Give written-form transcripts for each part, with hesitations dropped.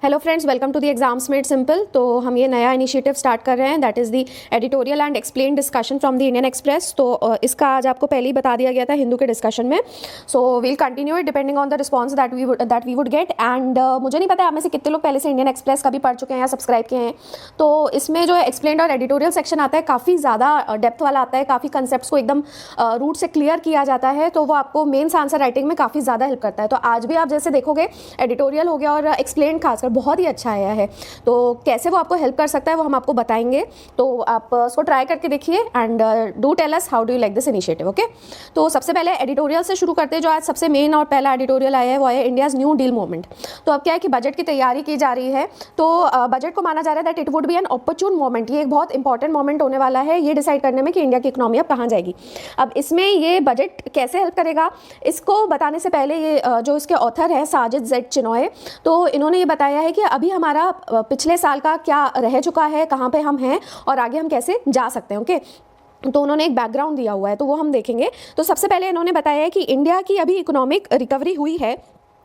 Hello friends, welcome to the exams made simple. तो हम ये नया इनिशिएटिव स्टार्ट कर रहे हैं, that is the editorial and explain discussion from the Indian Express. तो इसका आज आपको पहले ही बता दिया गया था हिंदू के डिस्कशन में। So we'll continue it depending on the response that we would get. And मुझे नहीं पता आप में से कितने लोग पहले से इंडियन एक्सप्रेस का भी पढ़ चुके हैं या सब्सक्राइब किए हैं। तो इसमें जो एक्सप्लेन और एडिटोरियल सेक्शन आता है काफ़ी ज़्यादा डेप्थ वाला आता है, काफ़ी कंसेप्ट को एकदम रूट से क्लियर किया जाता है, तो वो आपको मेन्स आंसर राइटिंग में काफ़ी ज़्यादा हेल्प करता है। तो आज भी आप जैसे देखोगे एडिटोरियल हो गया और एक्सप्लेन खासकर बहुत ही अच्छा आया है। तो कैसे वो आपको हेल्प कर सकता है वो हम आपको बताएंगे, तो आप उसको ट्राई करके देखिए and do tell us how do you like this initiative. Okay, तो सबसे पहले एडिटोरियल से शुरू करते हैं। जो आज सबसे मेन और पहला एडिटोरियल आया है वो है इंडियाज न्यू डील मूवमेंट। तो अब क्या है कि बजट की तैयारी की जा रही है, तो बजट को माना जा रहा है that it would be an opportune moment. ये एक बहुत इंपॉर्टेंट मोमेंट होने वाला है ये डिसाइड करने में कि इंडिया की इकोनॉमी अब कहाँ जाएगी। अब इसमें ये बजट कैसे हेल्प करेगा इसको बताने से पहले ये जो इसके ऑथर हैं साजिद जेड चिनॉय, तो इन्होंने ये बताया है कि अभी हमारा पिछले साल का क्या रह चुका है, कहाँ पे हम हैं और आगे हम कैसे जा सकते हैं। ओके, तो उन्होंने एक बैकग्राउंड दिया हुआ है, तो वो हम देखेंगे। तो सबसे पहले इन्होंने बताया है कि इंडिया की अभी इकोनॉमिक रिकवरी हुई है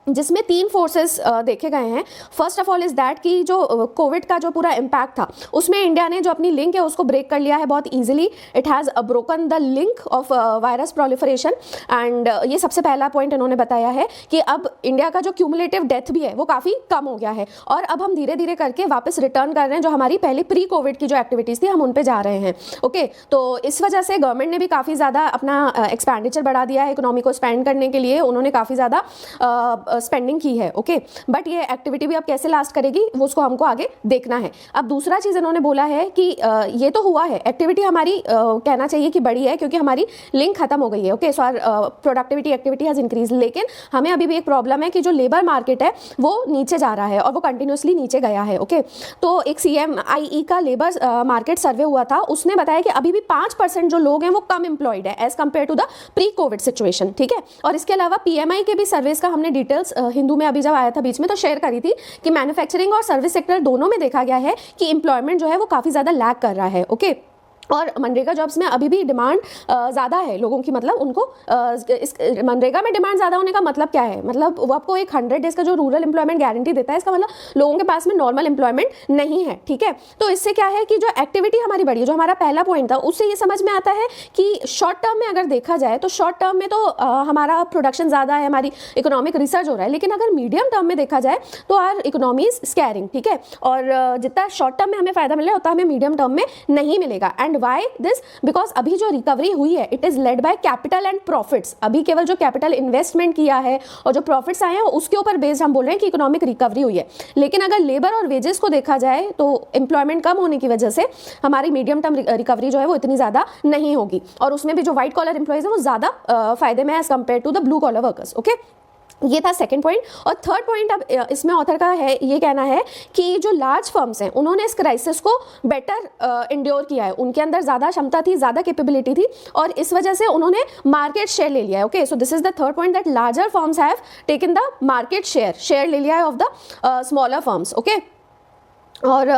जिसमें तीन फोर्सेस देखे गए हैं। First of all is that कि जो कोविड का जो पूरा इम्पैक्ट था उसमें इंडिया ने जो अपनी लिंक है उसको ब्रेक कर लिया है बहुत easily. It has broken the link of virus proliferation and ये सबसे पहला पॉइंट इन्होंने बताया है कि अब इंडिया का जो क्यूमुलेटिव डेथ भी है वो काफ़ी कम हो गया है और अब हम धीरे धीरे करके वापस रिटर्न कर रहे हैं जो हमारी पहले प्री कोविड की जो एक्टिविटीज़ थी हम उन पर जा रहे हैं। ओके, तो इस वजह से गवर्नमेंट ने भी काफ़ी ज़्यादा अपना एक्सपेंडिचर बढ़ा दिया है इकोनॉमी को स्पेंड करने के लिए। उन्होंने काफ़ी ज़्यादा स्पेंडिंग की है। ओके, बट ये एक्टिविटी भी अब कैसे लास्ट करेगी वो उसको हमको आगे देखना है। अब दूसरा चीज़ इन्होंने बोला है कि ये तो हुआ है, एक्टिविटी हमारी कहना चाहिए कि बड़ी है क्योंकि हमारी लिंक खत्म हो गई है। Okay, so productivity activity has increase, लेकिन हमें अभी भी एक प्रॉब्लम है कि जो लेबर मार्केट है वो नीचे जा रहा है और वो कंटिन्यूसली नीचे गया है। ओके, तो एक CMIE का लेबर मार्केट सर्वे हुआ था, उसने बताया कि अभी भी 5% जो लोग हैं वो कम एम्प्लॉयड है as compared to the pre covid situation. ठीक है, और इसके अलावा PMI के भी सर्वेस का हमने डिटेल्स हिंदू में अभी जब आया था बीच में तो शेयर करी थी कि मैन्युफैक्चरिंग और सर्विस सेक्टर दोनों में देखा गया है कि एम्प्लॉयमेंट जो है वो काफ़ी ज़्यादा लैग कर रहा है। ओके, और मनरेगा जॉब्स में अभी भी डिमांड ज़्यादा है लोगों की, मतलब उनको इस मनरेगा में डिमांड ज़्यादा होने का मतलब क्या है, मतलब वो आपको एक 100 डेज का जो रूरल एम्प्लॉयमेंट गारंटी देता है, इसका मतलब लोगों के पास में नॉर्मल एम्प्लॉयमेंट नहीं है। ठीक है, तो इससे क्या है कि जो एक्टिविटी हमारी बढ़ी है, जो हमारा पहला पॉइंट था, उससे ये समझ में आता है कि शॉर्ट टर्म में अगर देखा जाए तो शॉर्ट टर्म में तो हमारा प्रोडक्शन ज़्यादा है, हमारी इकोनॉमिक रिसर्च हो रहा है, लेकिन अगर मीडियम टर्म में देखा जाए तो आर इकोनॉमी इज स्कैरिंग। ठीक है, और जितना शॉर्ट टर्म में हमें फायदा मिल रहा है उतना हमें मीडियम टर्म में नहीं मिलेगा। And why this? बिकॉज अभी जो रिकवरी हुई है it is led by capital and profits. अभी केवल जो कैपिटल इन्वेस्टमेंट किया है और जो प्रॉफिट्स आए हैं उसके ऊपर बेस्ड हम बोल रहे हैं कि इकोनॉमिक रिकवरी हुई है। लेकिन अगर लेबर और वेजेस को देखा जाए तो एम्प्लॉयमेंट कम होने की वजह से हमारी मीडियम टर्म रिकवरी जो है वो इतनी ज़्यादा नहीं होगी और उसमें भी जो व्हाइट कॉलर एम्प्लॉयज है वो ज़्यादा फायदे में as compared to the blue collar workers. Okay, ये था सेकंड पॉइंट। और थर्ड पॉइंट अब इसमें ऑथर का है ये कहना है कि जो लार्ज फर्म्स हैं उन्होंने इस क्राइसिस को बेटर इंड्योर किया है, उनके अंदर ज़्यादा क्षमता थी, ज़्यादा कैपेबिलिटी थी और इस वजह से उन्होंने मार्केट शेयर ले लिया है। Okay, so this is the third point that larger firms have taken the market share ले लिया है of the smaller firms. Okay, और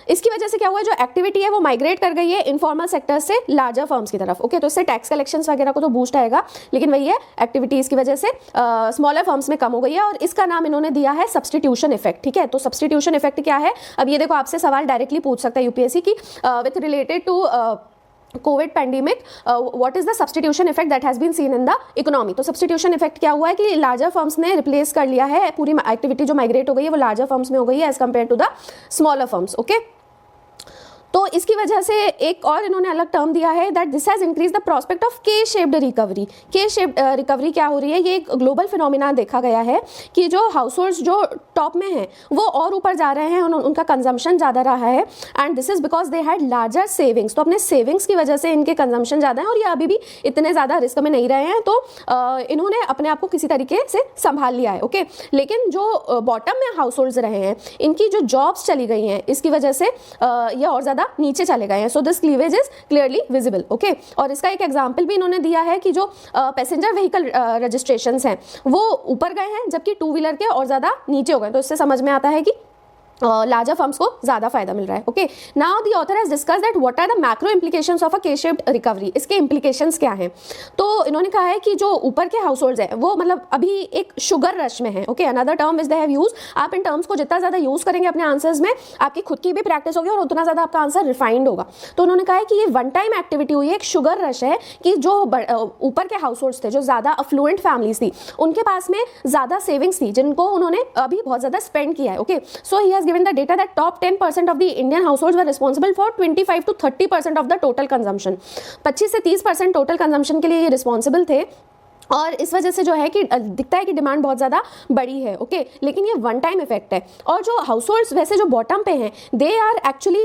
इसकी वजह से क्या हुआ है, जो एक्टिविटी है वो माइग्रेट कर गई है इनफॉर्मल सेक्टर से लार्जर फर्म्स की तरफ। ओके, तो इससे टैक्स कलेक्शंस वगैरह को तो बूस्ट आएगा, लेकिन वही है एक्टिविटीज़ की वजह से स्मॉलर फर्म्स में कम हो गई है और इसका नाम इन्होंने दिया है सब्सटीट्यूशन इफेक्ट। ठीक है, तो सब्सटीट्यूशन इफेक्ट क्या है, अब ये देखो आपसे सवाल डायरेक्टली पूछ सकता है UPSC की with related to covid pandemic what is the substitution effect that has been seen in the economy. तो सब्सटीट्यूशन इफेक्ट क्या हुआ है कि लार्जर फर्म्स ने रिप्लेस कर लिया है, पूरी एक्टिविटी जो माइग्रेट हो गई है वो लार्जर फर्म्स में हो गई है as compared to the smaller firms. Okay, तो इसकी वजह से एक और इन्होंने अलग टर्म दिया है that this has increase the prospect of के शेप्ड रिकवरी। के शेप्ड रिकवरी क्या हो रही है, ये एक ग्लोबल फिनोमिना देखा गया है कि जो हाउस होल्ड्स जो टॉप में हैं वो और ऊपर जा रहे हैं, उनका कंजम्पशन ज़्यादा रहा है and this is because they had larger savings. तो अपने सेविंग्स की वजह से इनके कंजम्पशन ज़्यादा है और ये अभी भी इतने ज़्यादा रिस्क में नहीं रहे हैं, तो इन्होंने अपने आप को किसी तरीके से संभाल लिया है। ओके, लेकिन जो बॉटम में हाउस होल्ड्स रहे हैं इनकी जो जॉब्स चली गई हैं इसकी वजह से ये और ज़्यादा नीचे चले गए हैं। So this cleavage is clearly visible. Okay, और इसका एक एग्जांपल भी इन्होंने दिया है कि जो पैसेंजर व्हीकल रजिस्ट्रेशंस हैं वो ऊपर गए हैं जबकि टू व्हीलर के और ज़्यादा नीचे हो गए। तो इससे समझ में आता है कि लार्जर फर्म्स को ज़्यादा फायदा मिल रहा है। Okay, now the author has discuss that what are the macro implications of a K shaped recovery. इसके इंप्लीकेशंस क्या हैं? तो इन्होंने कहा है कि जो ऊपर के हाउस होल्ड्स हैं वो मतलब अभी एक शुगर रश में है। Okay, another term is they have use. आप इन टर्म्स को जितना ज़्यादा यूज़ करेंगे अपने आंसर्स में, आपकी खुद की भी प्रैक्टिस होगी और उतना ज़्यादा आपका आंसर रिफाइंड होगा। तो उन्होंने कहा है कि ये वन टाइम एक्टिविटी हुई है, एक शुगर रश है कि जो ऊपर के हाउस होल्ड्स थे, जो ज़्यादा अफ्लुएंट फैमिलीज थी, उनके पास में ज़्यादा सेविंग्स थी जिनको उन्होंने अभी बहुत ज़्यादा स्पेंड किया है। Okay, so he has given the data that top 10% of the Indian households were responsible for 25 to 30% of the total consumption। 25 से 30% टोटल कंजम्पशन के लिए ये रिस्पॉन्सिबल थे और इस वजह से जो है कि दिखता है कि डिमांड बहुत ज़्यादा बड़ी है। ओके, लेकिन ये वन टाइम इफेक्ट है। और जो हाउस होल्ड्स वैसे जो बॉटम पे हैं, दे आर एक्चुअली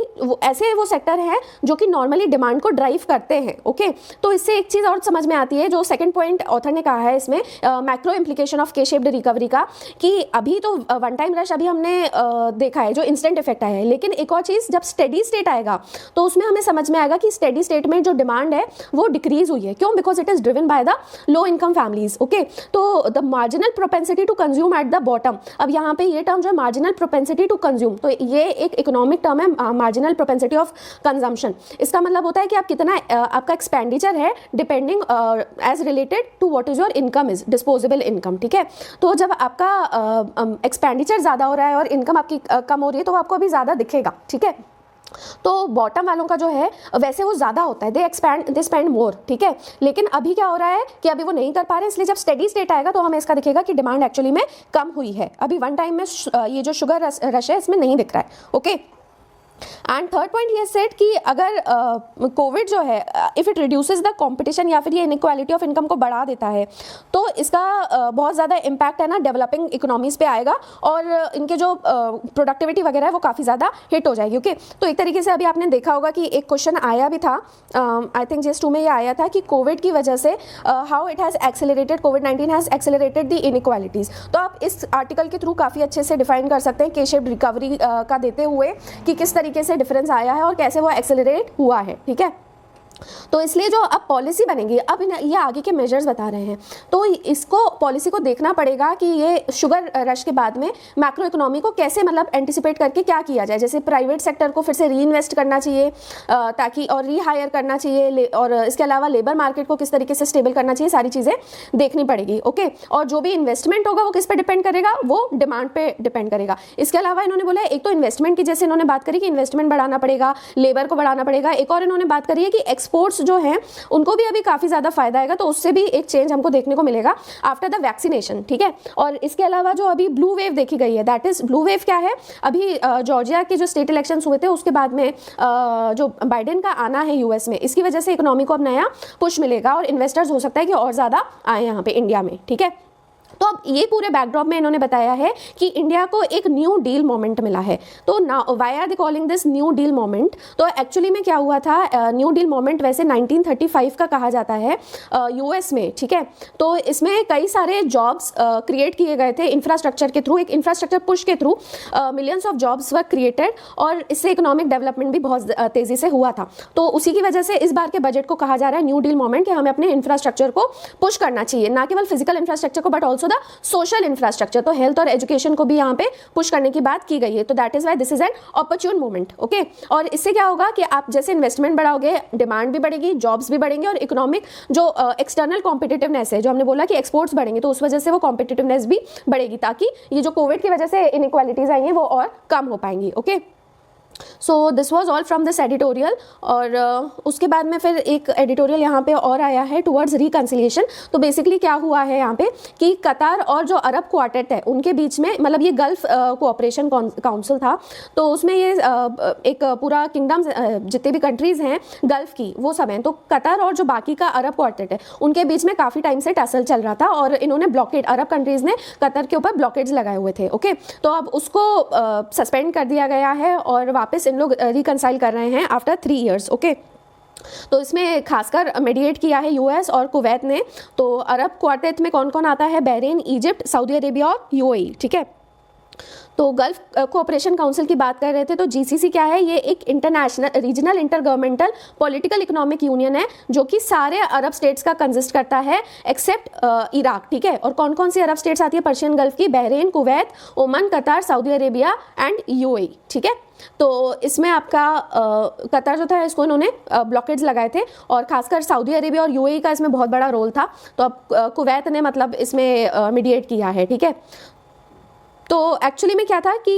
वो सेक्टर है जो कि नॉर्मली डिमांड को ड्राइव करते हैं। ओके, तो इससे एक चीज़ और समझ में आती है, जो सेकंड पॉइंट ऑथर ने कहा है इसमें, मैक्रो इम्प्लीकेशन ऑफ के शेप्ड रिकवरी का, कि अभी तो वन टाइम रश अभी हमने देखा है, जो इंस्टेंट इफेक्ट आया है, लेकिन एक और चीज़ जब स्टेडी स्टेट आएगा तो उसमें हमें समझ में आएगा कि स्टेडी स्टेट में जो डिमांड है वो डिक्रीज हुई है। क्यों? Because it is driven by the low income families. Okay, तो the marginal propensity to consume at the bottom. अब यहाँ पे ये टर्म जो है मार्जिनल प्रोपेंसिटी टू कंज्यूम, तो ये एक इकोनॉमिक टर्म है, मार्जिनल प्रोपेंसिटी ऑफ कंजम्पशन। इसका मतलब होता है कि आप कितना आपका एक्सपेंडिचर है depending as related to what is your income is disposable income. ठीक है, तो जब आपका एक्सपेंडिचर ज़्यादा हो रहा है और इनकम आपकी कम हो रही है तो आपको अभी ज़्यादा दिखेगा। ठीक है, तो बॉटम वालों का जो है वैसे वो ज़्यादा होता है, दे स्पेंड मोर। ठीक है, लेकिन अभी क्या हो रहा है कि अभी वो नहीं कर पा रहे, इसलिए जब स्टेडी स्टेट आएगा तो हमें इसका दिखेगा कि डिमांड एक्चुअली में कम हुई है। अभी वन टाइम में ये जो शुगर रश है इसमें नहीं दिख रहा है। ओके, एंड थर्ड पॉइंट ये सेट कि अगर कोविड जो है if it reduces the competition या फिर ये इनइक्वालिटी ऑफ इनकम को बढ़ा देता है तो इसका बहुत ज़्यादा इम्पैक्ट है ना डेवलपिंग इकोनॉमीज़ पे आएगा और इनके जो प्रोडक्टिविटी वगैरह है वो काफ़ी ज़्यादा हिट हो जाएगी। ओके, तो एक तरीके से अभी आपने देखा होगा कि एक क्वेश्चन आया भी था, आई थिंक JS2 में ये आया था कि कोविड की वजह से how it has accelerated, covid has accelerated the inequalities. तो आप इस आर्टिकल के थ्रू काफ़ी अच्छे से डिफाइन कर सकते हैं के शेप्ड रिकवरी का देते हुए कि किस तरीके से डिफरेंस आया है और कैसे वो एक्सेलरेट हुआ है। ठीक है, तो इसलिए जो अब पॉलिसी बनेगी, अब ये आगे के मेजर्स बता रहे हैं, तो इसको पॉलिसी को देखना पड़ेगा कि ये शुगर रश के बाद में मैक्रो इकोनॉमी को कैसे मतलब एंटिसिपेट करके क्या किया जाए। जैसे प्राइवेट सेक्टर को फिर से री इन्वेस्ट करना चाहिए ताकि, और री हायर करना चाहिए, और इसके अलावा लेबर मार्केट को किस तरीके से स्टेबल करना चाहिए, सारी चीज़ें देखनी पड़ेगी। ओके, और जो भी इन्वेस्टमेंट होगा वो किस पे डिपेंड करेगा, वो डिमांड पे डिपेंड करेगा। इसके अलावा इन्होंने बोला एक तो इन्वेस्टमेंट की, जैसे इन्होंने बात करी कि इन्वेस्टमेंट बढ़ाना पड़ेगा, लेबर को बढ़ाना पड़ेगा। एक और इन्होंने बात करी है कि एक्सपोर्ट्स जो हैं उनको भी अभी काफ़ी ज़्यादा फायदा आएगा, तो उससे भी एक चेंज हमको देखने को मिलेगा आफ्टर द वैक्सीनेशन। ठीक है, और इसके अलावा जो अभी ब्लू वेव देखी गई है, दैट इज ब्लू वेव क्या है, अभी जॉर्जिया के जो स्टेट इलेक्शंस हुए थे उसके बाद में जो बाइडेन का आना है यूएस में, इसकी वजह से इकोनॉमी को अब नया पुश मिलेगा और इन्वेस्टर्स हो सकता है कि और ज़्यादा आए यहाँ पे इंडिया में। ठीक है, तो अब ये पूरे बैकड्रॉप में इन्होंने बताया है कि इंडिया को एक न्यू डील मोमेंट मिला है। तो now why are they calling this new deal moment? तो एक्चुअली में क्या हुआ था, न्यू डील मोमेंट वैसे 1935 का कहा जाता है यूएस में। ठीक है, तो इसमें कई सारे जॉब्स क्रिएट किए गए थे इंफ्रास्ट्रक्चर के थ्रू, एक इंफ्रास्ट्रक्चर पुश के through millions of jobs were created और इससे इकोनॉमिक डेवलपमेंट भी बहुत तेज़ी से हुआ था। तो उसी की वजह से इस बार के बजट को कहा जा रहा है न्यू डील मोमेंट, कि हमें अपने इंफ्रास्ट्रक्चर को पुश करना चाहिए, ना केवल फिजिकल इंफ्रास्ट्रक्चर को but also the social infrastructure. तो हेल्थ और एजुकेशन को भी यहाँ पे पुश करने की बात की गई है। तो that is why this is an opportune moment. Okay, और इससे क्या होगा कि आप जैसे इन्वेस्टमेंट बढ़ाओगे, डिमांड भी बढ़ेगी, जॉब्स भी बढ़ेंगे और इकोनॉमिक जो एक्सटर्नल कॉम्पिटिटिवनेस है, जो हमने बोला कि एक्सपोर्ट्स बढ़ेंगे, तो उस वजह से वो कॉम्पिटिटिवनेस भी बढ़ेगी, ताकि ये जो कोविड की वजह से इनइक्वालिटीज आई हैं वो और कम हो पाएंगी। Okay, so this was all from this editorial. और उसके बाद में फिर एक एडिटोरियल यहाँ पे और आया है टुवर्ड्स रिकन्सिलिएशन। तो बेसिकली क्या हुआ है यहाँ पे कि कतार और जो अरब क्वार्टेट है उनके बीच में, मतलब ये गल्फ कोऑपरेशन काउंसिल था, तो उसमें ये एक पूरा किंगडम, जितने भी कंट्रीज़ हैं गल्फ की वो सब हैं, तो कतार और जो बाकी का अरब क्वार्टेट है उनके बीच में काफ़ी टाइम से टसल चल रहा था और इन्होंने ब्लॉकेड, अरब कंट्रीज़ ने कतर के ऊपर ब्लॉकेड्स लगाए हुए थे। ओके, तो अब उसको सस्पेंड कर दिया गया है और वापस इन लोग रिकंसाइल कर रहे हैं आफ्टर 3 years। ओके, तो इसमें खासकर मेडिएट किया है यूएस और कुवैत ने। तो अरब क्वार्टेट में कौन कौन आता है? बहरीन, इजिप्ट, सऊदी अरेबिया और यूएई। ठीक है, तो गल्फ कोऑपरेशन काउंसिल की बात कर रहे थे, तो जीसीसी क्या है, ये एक international regional intergovernmental political economic union है जो कि सारे अरब स्टेट्स का कंसिस्ट करता है एक्सेप्ट इराक, ठीक है। और कौन कौन सी अरब स्टेट्स आती है पर्शियन गल्फ की, Bahrain, Kuwait, Oman, Qatar, Saudi Arabia and UAE, ठीक है। तो इसमें आपका कतर जो था इसको इन्होंने ब्लॉकेड्स लगाए थे और खासकर सऊदी अरेबिया और यूएई का इसमें बहुत बड़ा रोल था। तो अब कुवैत ने मतलब इसमें मीडिएट किया है, ठीक है। तो एक्चुअली में क्या था कि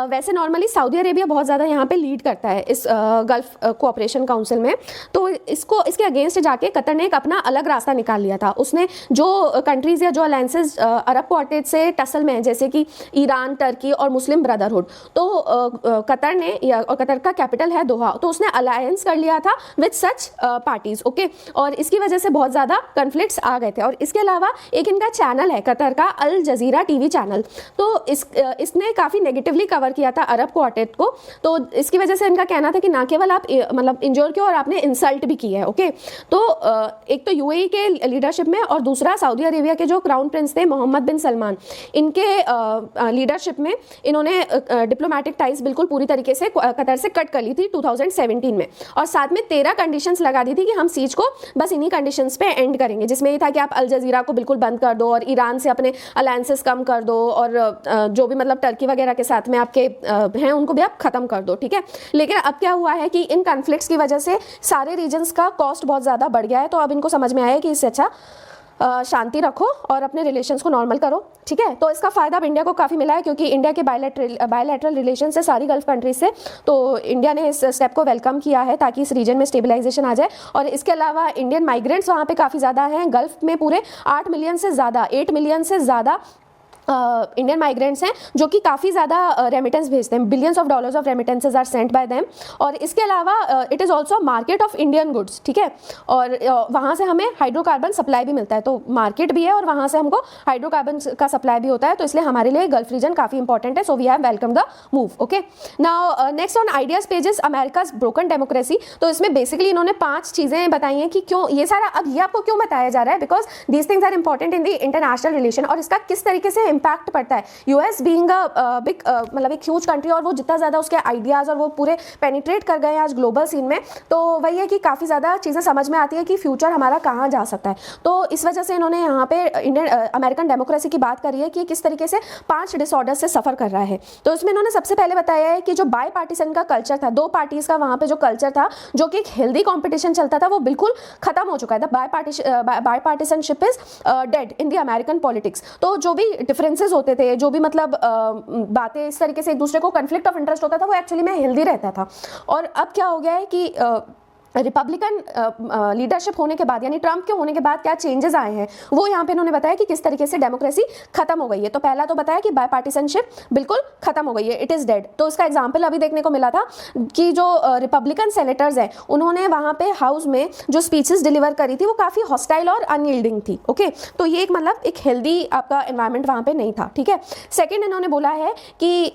वैसे नॉर्मली सऊदी अरेबिया बहुत ज़्यादा यहाँ पे लीड करता है इस गल्फ कोऑपरेशन काउंसिल में। तो इसके अगेंस्ट जाके कतर ने एक अपना अलग रास्ता निकाल लिया था। उसने जो कंट्रीज़ या जो अलायंसेज अरब क्वार्टेट से टसल में हैं, जैसे कि ईरान, टर्की और मुस्लिम ब्रदरहुड, तो कतर ने और कतर का कैपिटल है दोहा, तो उसने अलायंस कर लिया था विद सच पार्टीज़, ओके। और इसकी वजह से बहुत ज़्यादा कन्फ्लिक्ट्स आ गए थे। और इसके अलावा एक इनका चैनल है कतर का, अल जजीरा टीवी चैनल, तो इसने काफ़ी नेगेटिवली कवर किया था अरब क्वार्टेट को। तो इसकी वजह से इनका कहना था कि ना केवल आप मतलब इंजोर किया और आपने इंसल्ट भी की है, ओके। तो एक तो यूएई के लीडरशिप में और दूसरा सऊदी अरेबिया के जो क्राउन प्रिंस थे मोहम्मद बिन सलमान, इनके लीडरशिप में इन्होंने डिप्लोमेटिक टाइज बिल्कुल पूरी तरीके से कतर से कट कर ली थी 2017 में। और साथ में 13 कंडीशंस लगा दी थी कि हम सीज को बस इन्हीं कंडीशंस पे एंड करेंगे, जिसमें ये था कि आप अल जजीरा को बिल्कुल बंद कर दो और ईरान से अपने अलायंसेस कम कर दो और जो भी मतलब टर्की वगैरह के साथ में आपके हैं उनको भी आप ख़त्म कर दो, ठीक है। लेकिन अब क्या हुआ है कि इन कन्फ्लिक्ट्स की वजह से सारे रीजन्स का कॉस्ट बहुत ज़्यादा बढ़ गया है। तो अब इनको समझ में आया है कि इससे अच्छा शांति रखो और अपने रिलेशंस को नॉर्मल करो, ठीक है। तो इसका फ़ायदा अब इंडिया को काफ़ी मिला है क्योंकि इंडिया के बायलैटरल रिलेशन से सारी गल्फ कंट्रीज से, तो इंडिया ने इस स्टेप को वेलकम किया है ताकि इस रीजन में स्टेबलाइजेशन आ जाए। और इसके अलावा इंडियन माइग्रेंट्स वहाँ पे काफ़ी ज़्यादा हैं। गल्फ में पूरे 8 मिलियन से ज़्यादा इंडियन माइग्रेंट्स हैं जो कि काफ़ी ज़्यादा रेमिटेंस भेजते हैं। Billions of dollars of remittances are sent by them. और इसके अलावा it is also market of Indian goods, ठीक है। और वहाँ से हमें हाइड्रोकार्बन सप्लाई भी मिलता है, तो मार्केट भी है और वहाँ से हमको हाइड्रोकार्बन का सप्लाई भी होता है। तो इसलिए हमारे लिए गल्फ रीजन काफ़ी इंपॉर्टेंट है। So we have welcome the move, okay. Now next on ideas pages, America's broken democracy. तो इसमें बेसिकली इन्होंने 5 चीज़ें बताई हैं कि क्यों ये सारा, अब ये आपको क्यों बताया जा रहा है, because these things are important in the international relation और इसका किस तरीके से इम्पैक्ट पड़ता है। यूएस बीइंग अ बिग मतलब एक ह्यूज कंट्री और वो जितना ज़्यादा उसके आइडियाज़ और वो पूरे पेनिट्रेट कर गए हैं आज ग्लोबल सीन में, तो वही है कि काफ़ी ज़्यादा चीज़ें समझ में आती है कि फ्यूचर हमारा कहाँ जा सकता है। तो इस वजह से इन्होंने यहाँ पे इंडियन अमेरिकन डेमोक्रेसी की बात करी है कि किस तरीके से 5 डिसऑर्डर से सफ़र कर रहा है। तो इसमें इन्होंने सबसे पहले बताया है कि जो बाई पार्टीसन का कल्चर था, 2 पार्टीज़ का वहाँ पे जो कल्चर था, जो कि एक हेल्दी कॉम्पिटिशन चलता था, वो बिल्कुल खत्म हो चुका है। The bipartisanship is dead in the American politics. तो जो भी डिफरेंसेस होते थे, जो भी मतलब बातें इस तरीके से एक दूसरे को कन्फ्लिक्ट ऑफ इंटरेस्ट होता था, वो एक्चुअली में हेल्दी रहता था। और अब क्या हो गया है कि रिपब्लिकन लीडरशिप होने के बाद, यानी ट्रंप के होने के बाद क्या चेंजेस आए हैं, वो यहाँ पे इन्होंने बताया कि किस तरीके से डेमोक्रेसी खत्म हो गई है। तो पहला तो बताया कि बाय पार्टीसनशिप बिल्कुल खत्म हो गई है, इट इज़ डेड। तो इसका एग्जांपल अभी देखने को मिला था कि जो रिपब्लिकन सेनेटर्स हैं उन्होंने वहाँ पे हाउस में जो स्पीचेस डिलीवर करी थी वो काफ़ी हॉस्टाइल और अनयील्डिंग थी, ओके। तो ये एक मतलब एक हेल्दी आपका एनवायरनमेंट वहाँ पे नहीं था, ठीक है। सेकेंड इन्होंने बोला है कि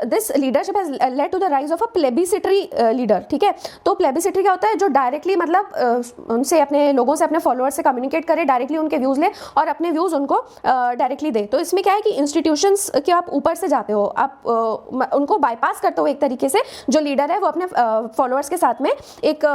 this leadership has led to the rise of a plebiscitary leader, ठीक है। तो प्लेबिसिटरी क्या होता है, जो डायरेक्टली मतलब उनसे अपने लोगों से अपने फॉलोअर्स से कम्युनिकेट करे, डायरेक्टली उनके व्यूज़ ले और अपने व्यूज़ उनको डायरेक्टली दे। तो इसमें क्या है कि इंस्टीट्यूशंस के आप ऊपर से जाते हो, आप उनको बाईपास करते हो एक तरीके से। जो लीडर है वो अपने फॉलोअर्स के साथ में एक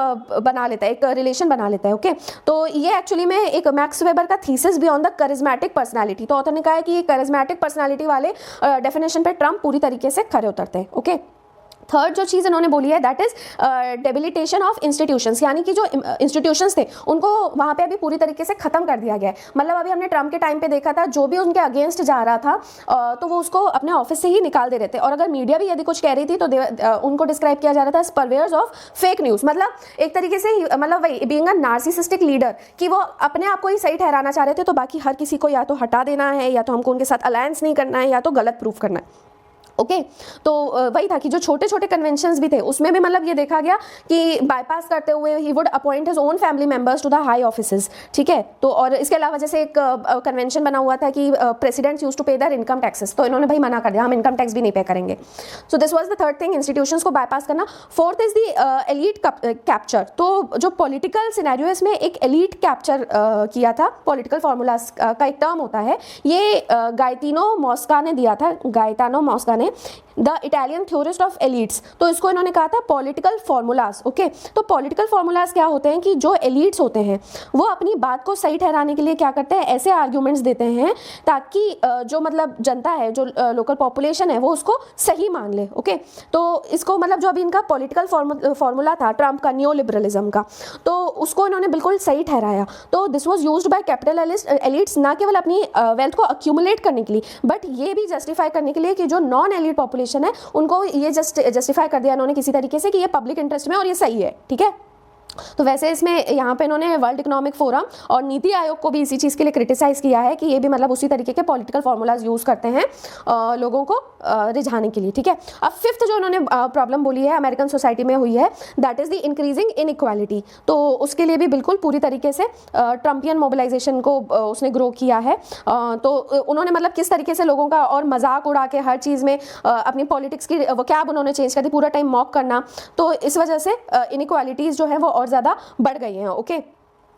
बना लेता है, एक रिलेशन बना लेता है, ओके। तो ये एक्चुअली में एक मैक्स वेबर का थीसिस भी ऑन द करिज्मेटिक पर्सनैलिटी। तो ऑथर ने कहा है कि ये करिज्मेटिक पर्सनैलिटी वाले डेफिनेशन पे ट्रंप पूरी तरीके से खरे उतरते हैं, ओके। थर्ड जो चीज़ इन्होंने बोली है that is debilitation of institutions, यानी कि जो इंस्टीट्यूशंस थे उनको वहाँ पे अभी पूरी तरीके से खत्म कर दिया गया है। मतलब अभी हमने ट्रम्प के टाइम पे देखा था, जो भी उनके अगेंस्ट जा रहा था तो वो उसको अपने ऑफिस से ही निकाल दे रहे थे। और अगर मीडिया भी यदि कुछ कह रही थी तो उनको डिस्क्राइब किया जा रहा था स्पर्वेयर्स ऑफ फेक न्यूज़। मतलब एक तरीके से मतलब वही बीइंग अ नार्सिसिस्टिक लीडर, कि वो अपने आप को ही सही ठहराना चाह रहे थे, तो बाकी हर किसी को या तो हटा देना है, या तो हमको उनके साथ अलायंस नहीं करना है, या तो गलत प्रूफ करना है। ओके तो वही था कि जो छोटे छोटे कन्वेंशंस भी थे उसमें भी मतलब ये देखा गया कि बाईपास करते हुए ही would appoint his own family members to the high offices, ठीक है। तो और इसके अलावा जैसे एक कन्वेंशन बना हुआ था कि प्रेसिडेंट्स यूज टू पे देयर इनकम टैक्सेस, तो इन्होंने भाई मना कर दिया, हम इनकम टैक्स भी नहीं पे करेंगे। So this was the third thing, institutions को बाईपास करना। Fourth is the elite capture. तो जो पॉलिटिकल सिनेरियो है इसमें एक एलीट कैप्चर किया था, पॉलिटिकल फार्मूलाज का एक टर्म होता है ये, गायतानो मॉस्का ने दिया था, गायतानो मॉस्का ने, the Italian theorist of elites. तो इसको इन्होंने कहा था पॉलिटिकल फार्मूलाज। ओके तो पॉलिटिकल फार्मूलाज क्या होते हैं कि जो एलिट्स होते हैं वो अपनी बात को सही ठहराने के लिए क्या करते हैं, ऐसे आर्ग्यूमेंट्स देते हैं ताकि जो मतलब जनता है, जो लोकल पॉपुलेशन है वो उसको सही मान ले। ओके तो इसको मतलब जो अभी इनका पॉलिटिकल फार्मूला था ट्रम्प का, न्यू लिबरलिज्म का, तो उसको इन्होंने बिल्कुल सही ठहराया। तो this was used by capital elites, ना केवल अपनी वेल्थ को अक्यूमुलेट करने के लिए बट ये भी जस्टिफाई करने के लिए कि जो नॉन एलिट पॉपुलेशन है उनको ये जस्टिफाई कर दिया इन्होंने किसी तरीके से कि ये पब्लिक इंटरेस्ट में और ये सही है, ठीक है। तो वैसे इसमें यहाँ पे इन्होंने वर्ल्ड इकोनॉमिक फोरम और नीति आयोग को भी इसी चीज़ के लिए क्रिटिसाइज किया है कि ये भी मतलब उसी तरीके के पॉलिटिकल फार्मूलाज यूज़ करते हैं लोगों को रिझाने के लिए, ठीक है। अब फिफ्थ जो उन्होंने प्रॉब्लम बोली है अमेरिकन सोसाइटी में हुई है, that is the increasing inequality. तो उसके लिए भी बिल्कुल पूरी तरीके से ट्रम्पियन मोबिलाइजेशन को उसने ग्रो किया है। तो उन्होंने मतलब किस तरीके से लोगों का और मजाक उड़ा के हर चीज़ में अपनी पॉलिटिक्स की वोकैब उन्होंने चेंज कर दी, पूरा टाइम मॉक करना, तो इस वजह से इनइक्वालिटीज़ जो है वो और ज़्यादा बढ़ गई हैं। Okay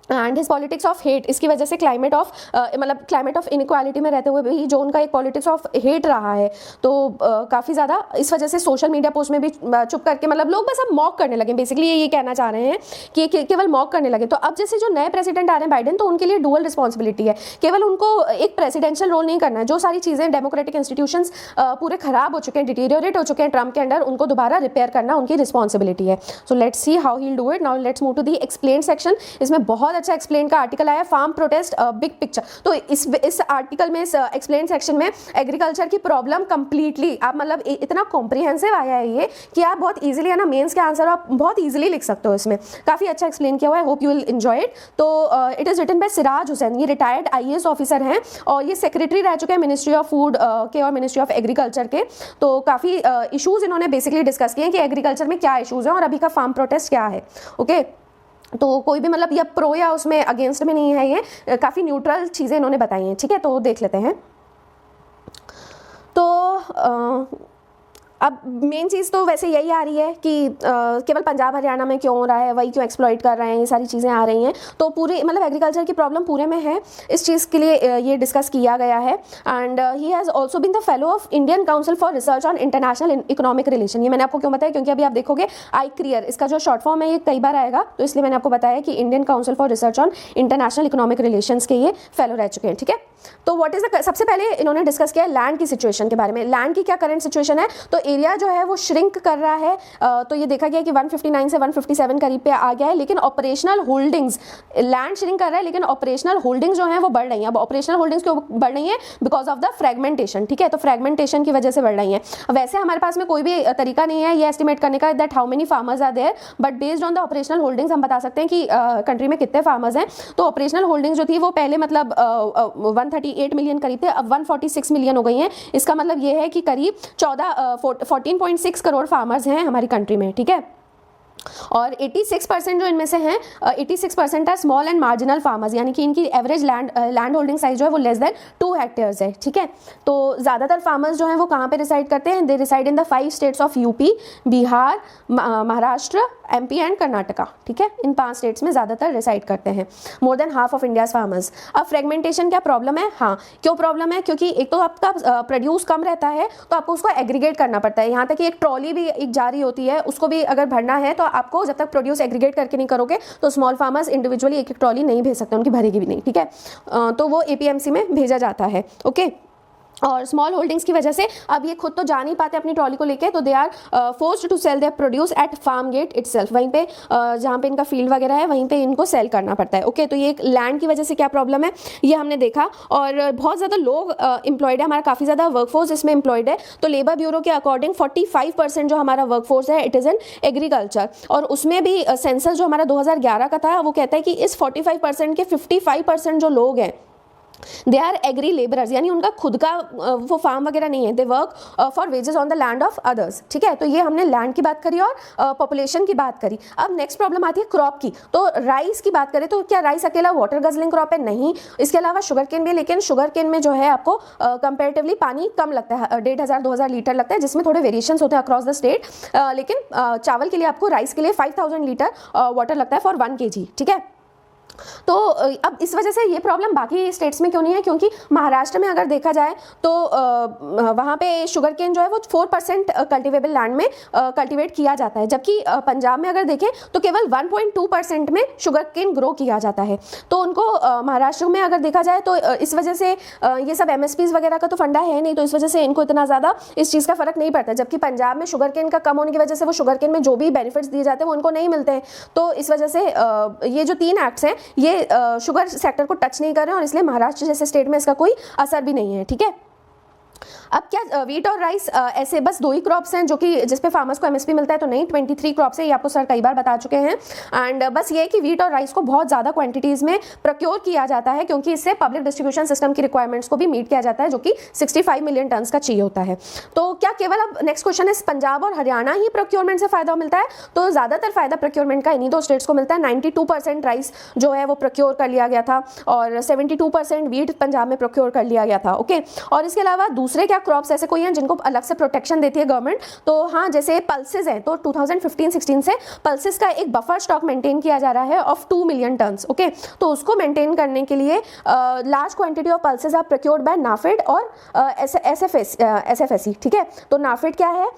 and his politics of hate, इसकी वजह से क्लाइमेट ऑफ मतलब क्लाइमेट ऑफ इनइक्वालिटी में रहते हुए भी जो उनका एक पॉलिटिक्स ऑफ हेट रहा है, तो काफ़ी ज़्यादा इस वजह से सोशल मीडिया पोस्ट में भी चुप करके मतलब लोग बस अब मॉक करने लगे। बेसिकली ये कहना चाह रहे हैं कि केवल मॉक करने लगे। तो अब जैसे जो नए प्रेसिडेंट आ रहे हैं बाइडेन, तो उनके लिए डुअल रिस्पॉन्सिबिलिटी है, केवल उनको एक प्रेसिडेंशियल रोल नहीं करना है, जो सारी चीज़ें डेमोक्रेटिक इंस्टीट्यूशंस पूरे खराब हो चुके हैं, डिटीरियोरेट हो चुके हैं ट्रम्प के अंडर, उनको दोबारा रिपेयर करना उनकी रिस्पॉन्सिबिलिटी है। So let's see how he will do it. Now let's move to the explain section. इसमें बहुत अच्छा एक्सप्लेन का आर्टिकल आया, फार्म प्रोटेस्ट बिग पिक्चर। तो इस आर्टिकल में, इस एक्सप्लेन सेक्शन में एग्रीकल्चर की प्रॉब्लम कंप्लीटली आप मतलब इतना कॉम्प्रिहेंसिव आया है ये कि आप बहुत इजीली है ना मेंस के आंसर आप बहुत इजीली लिख सकते हो। इसमें काफ़ी अच्छा एक्सप्लेन किया हुआ है, hope you will enjoy it. तो it is written by Siraj Hussain, ये रिटायर्ड IAS ऑफिसर हैं और ये सेक्रेटरी रह चुके हैं मिनिस्ट्री ऑफ फूड के और मिनिस्ट्री ऑफ एग्रीकल्चर के। तो काफ़ी इशूज़ इन्होंने बेसिकली डिस्कस किए हैं कि एग्रीकल्चर में क्या इशूज़ हैं और अभी का फार्म प्रोटेस्ट क्या है। ओके तो कोई भी मतलब या प्रो या उसमें अगेंस्ट में नहीं है, ये काफ़ी न्यूट्रल चीज़ें इन्होंने बताई हैं, ठीक है। तो देख लेते हैं। तो अब मेन चीज़ तो वैसे यही आ रही है कि केवल पंजाब हरियाणा में क्यों हो रहा है, वही क्यों एक्सप्लॉइट कर रहे हैं, ये सारी चीज़ें आ रही हैं। तो पूरे मतलब एग्रीकल्चर की प्रॉब्लम पूरे में है, इस चीज़ के लिए ये डिस्कस किया गया है। And he has also been the fellow of Indian Council for Research on International Economic Relation. ये मैंने आपको क्यों बताया, क्योंकि अभी आप देखोगे ICRIER, इसका जो शॉर्ट फॉर्म है ये कई बार आएगा, तो इसलिए मैंने आपको बताया कि Indian Council for Research on International economic relations के ये फेलो रह चुके हैं, ठीक है। तो व्हाट इज द, सबसे पहले इन्होंने डिस्कस किया लैंड की सिचुएशन के बारे में। लैंड की क्या करंट सिचुएशन है, तो एरिया जो है वो श्रिंक कर रहा है। तो ये देखा गया कि 159 से 157 करीब पे आ गया है, लेकिन ऑपरेशनल होल्डिंग्स, लैंड श्रिंक कर रहा है लेकिन ऑपरेशनल होल्डिंग्स जो हैं वो बढ़ रही हैं। अब ऑपरेशनल होल्डिंग्स क्यों बढ़ रही हैं, बिकॉज ऑफ द फ्रेगमेंटेशन, ठीक है। तो फ्रेगमेंटेशन की वजह से बढ़ रही हैं। वैसे हमारे पास में कोई भी तरीका नहीं है ये एस्टिमेट करने का that how many farmers are there, but based on the operational holdings हम बता सकते हैं कि कंट्री में कितने फार्मर्स हैं। तो ऑपरेशनल होल्डिंग्स जो थी वो पहले मतलब 138 मिलियन करीब थे, अब 146 मिलियन हो गई हैं। इसका मतलब ये है कि करीब 14.6 करोड़ फार्मर्स हैं हमारी कंट्री में, ठीक है। और 86% जो इनमें से हैं 86% are small and marginal farmers, यानी कि इनकी एवरेज लैंड होल्डिंग साइज जो है वो लेस देन 2 हेक्टेयर्स है, ठीक है। तो ज़्यादातर फार्मर्स जो हैं वो कहाँ पे रिसाइड करते हैं, they reside in the 5 states of UP, Bihar, Maharashtra, MP and Karnataka, ठीक है। इन 5 स्टेट्स में ज़्यादातर रिसाइड करते हैं more than half of India's farmers. अब फ्रेगमेंटेशन क्या प्रॉब्लम है, हाँ क्यों प्रॉब्लम है, क्योंकि एक तो आपका प्रोड्यूस कम रहता है तो आपको उसको एग्रीगेट करना पड़ता है। यहाँ तक कि एक ट्रॉली भी एक जा रही होती है, उसको भी अगर भरना है तो आपको जब तक प्रोड्यूस एग्रीगेट करके नहीं करोगे तो स्मॉल फार्मर्स इंडिविजुअली एक ट्रॉली नहीं भेज सकते, उनकी भरेगी भी नहीं, ठीक है। तो वो APMC में भेजा जाता है, ओके। और स्मॉल होल्डिंग्स की वजह से अब ये खुद तो जा नहीं पाते अपनी ट्रॉली को लेके, तो they are forced to sell their produce at farm gate itself, वहीं पे जहाँ पे इनका फील्ड वगैरह है वहीं पे इनको सेल करना पड़ता है, ओके। तो ये एक लैंड की वजह से क्या प्रॉब्लम है ये हमने देखा। और बहुत ज़्यादा लोग एम्प्लॉयड है, हमारा काफ़ी ज़्यादा वर्कफोर्स इसमें एम्प्लॉयड है। तो लेबर ब्यूरो के अकॉर्डिंग 45% जो हमारा वर्कफोर्स है इट इज़ इन एग्रीकल्चर। और उसमें भी सेंसस जो हमारा 2011 का था वो कहता है कि इस 45% के 55% जो लोग हैं दे आर एग्री लेबरर्स, यानी उनका खुद का वो फार्म वगैरह नहीं है, they work for wages on the land of others, ठीक है। तो ये हमने लैंड की बात करी और पॉपुलेशन की बात करी। अब नेक्स्ट प्रॉब्लम आती है क्रॉप की। तो राइस की बात करें तो क्या राइस अकेला वाटर गजलिंग क्रॉप है? नहीं, इसके अलावा शुगर केन भी है, लेकिन शुगर केन में जो है आपको कंपेरेटिवली पानी कम लगता है, 1500-2000 लीटर लगता है, जिसमें थोड़े वेरिएशंस होते हैं अक्रॉस द स्टेट। लेकिन चावल के लिए आपको, राइस के लिए 5000 लीटर वाटर लगता है फॉर 1 kg, ठीक है। तो अब इस वजह से ये प्रॉब्लम बाकी स्टेट्स में क्यों नहीं है? क्योंकि महाराष्ट्र में अगर देखा जाए तो वहाँ पे शुगर केन जो है वो 4% कल्टिवेबल लैंड में कल्टिवेट किया जाता है, जबकि पंजाब में अगर देखें तो केवल 1.2% में शुगर केन ग्रो किया जाता है। तो उनको महाराष्ट्र में अगर देखा जाए तो इस वजह से ये सब MSPs वगैरह का तो फंडा है नहीं, तो इस वजह से इनको इतना ज़्यादा इस चीज़ का फ़र्क नहीं पड़ता, जबकि पंजाब में शुगर केन का कम होने की वजह से वो शुगर केन में जो भी बेनिफिट्स दिए जाते हैं वो उनको नहीं मिलते हैं। तो इस वजह से ये जो 3 एक्ट्स हैं ये शुगर सेक्टर को टच नहीं कर रहे हैं, और इसलिए महाराष्ट्र जैसे स्टेट में इसका कोई असर भी नहीं है, ठीक है। अब क्या वीट और राइस ऐसे बस 2 ही क्रॉप्स हैं जो कि जिस पे फार्मर्स को MSP मिलता है? तो नहीं, 23 क्रॉप्स है, ये आपको सर कई बार बता चुके हैं। एंड बस ये है कि वीट और राइस को बहुत ज़्यादा क्वांटिटीज़ में प्रोक्योर किया जाता है, क्योंकि इससे पब्लिक डिस्ट्रीब्यूशन सिस्टम की रिक्वायरमेंट्स को भी मीट किया जाता है, जो कि 65 मिलियन टन्स का चाहिए होता है। तो क्या केवल, अब नेक्स्ट क्वेश्चन है, पंजाब और हरियाणा ही प्रोक्योरमेंट से फ़ायदा मिलता है? तो ज़्यादातर फ़ायदा प्रोक्योरमेंट का इन्हीं 2 स्टेट्स को मिलता है। 92% राइस जो है वो प्रोक्योर कर लिया गया था, और 72% वीट पंजाब में प्रोक्योर कर लिया गया था, ओके। और इसके अलावा दूसरे क्या क्रॉप्स ऐसे कोई हैं जिनको अलग से प्रोटेक्शन देती है गवर्नमेंट? तो हाँ, जैसे पल्सेस हैं, तो 2015-16 से पल्सेस का एक बफर स्टॉक मेंटेन किया जा रहा है ऑफ 2 मिलियन टन्स, ओके। तो उसको मेंटेन करने के लिए large quantity of pulses are procured by NAFED और SFSC, ठीक है। तो नाफेड क्या है?